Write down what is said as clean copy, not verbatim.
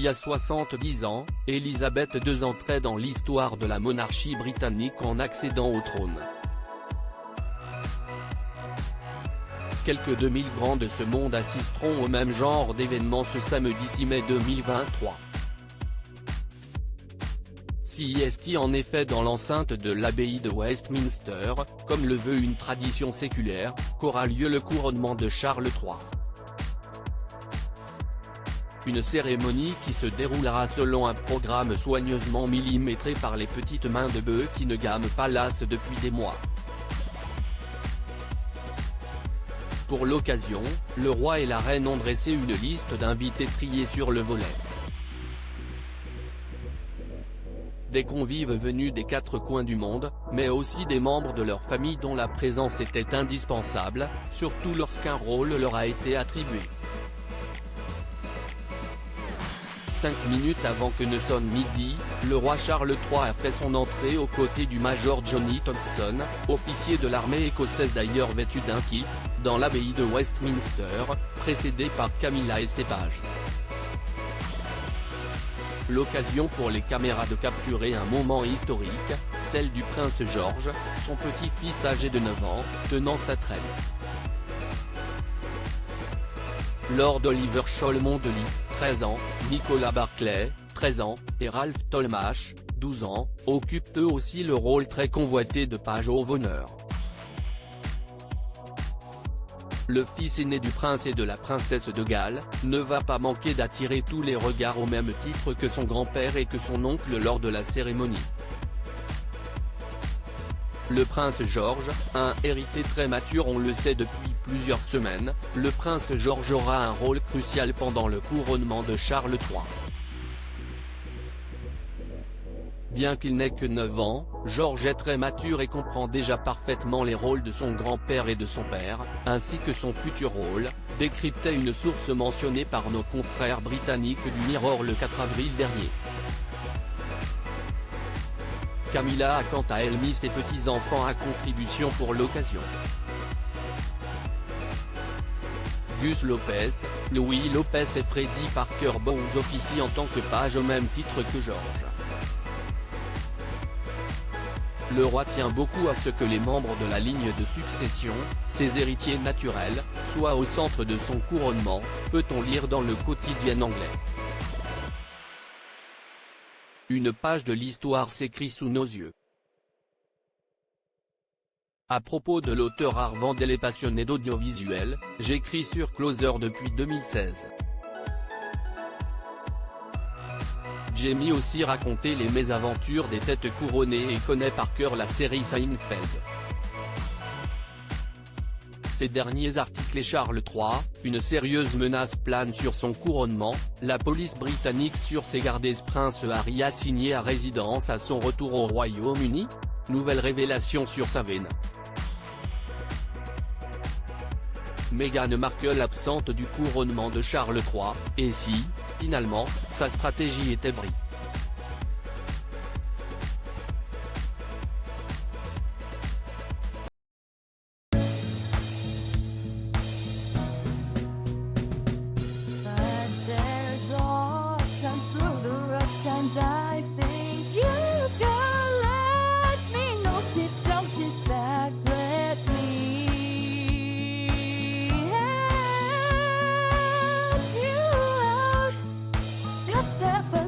y a 70 ans, Élisabeth II entrait dans l'histoire de la monarchie britannique en accédant au trône. Quelques 2000 grands de ce monde assisteront au même genre d'événement ce samedi 6 mai 2023. CIST en effet dans l'enceinte de l'abbaye de Westminster, comme le veut une tradition séculaire, qu'aura lieu le couronnement de Charles III. Une cérémonie qui se déroulera selon un programme soigneusement millimétré par les petites mains de bœuf qui ne gament pas l'as depuis des mois. Pour l'occasion, le roi et la reine ont dressé une liste d'invités triés sur le volet. Des convives venus des 4 coins du monde, mais aussi des membres de leur famille dont la présence était indispensable, surtout lorsqu'un rôle leur a été attribué. 5 minutes avant que ne sonne midi, le roi Charles III a fait son entrée aux côtés du major Johnny Thompson, officier de l'armée écossaise d'ailleurs vêtu d'un kit, dans l'abbaye de Westminster, précédé par Camilla et ses pages. L'occasion pour les caméras de capturer un moment historique, celle du prince George, son petit-fils âgé de 9 ans, tenant sa traîne. Lord Oliver Cholmondeley, 13 ans, Nicolas Barclay, 13 ans, et Ralph Tolmach, 12 ans, occupent eux aussi le rôle très convoité de page of honor. Le fils aîné du prince et de la princesse de Galles, ne va pas manquer d'attirer tous les regards au même titre que son grand-père et que son oncle lors de la cérémonie. Le prince George, un héritier très mature on le sait depuis plusieurs semaines, le prince George aura un rôle crucial pendant le couronnement de Charles III. Bien qu'il n'ait que 9 ans, George est très mature et comprend déjà parfaitement les rôles de son grand-père et de son père, ainsi que son futur rôle, décryptait une source mentionnée par nos confrères britanniques du Mirror le 4 avril dernier. Camilla a quant à elle mis ses petits-enfants à contribution pour l'occasion. Gus Lopez, Louis Lopez et Freddie Parker Bowles officient en tant que pages au même titre que George. Le roi tient beaucoup à ce que les membres de la ligne de succession, ses héritiers naturels, soient au centre de son couronnement, peut-on lire dans le quotidien anglais. Une page de l'histoire s'écrit sous nos yeux. À propos de l'auteur Arvandel et passionné d'audiovisuel, j'écris sur Closer depuis 2016. Jamie aussi raconté les mésaventures des têtes couronnées et connaît par cœur la série Seinfeld. Ces derniers articles et Charles III, une sérieuse menace plane sur son couronnement, la police britannique sur ses gardes prince Harry assigné à résidence à son retour au Royaume-Uni ? Nouvelle révélation sur sa veine. Meghan Markle absente du couronnement de Charles III, et si, finalement, sa stratégie était brie. Step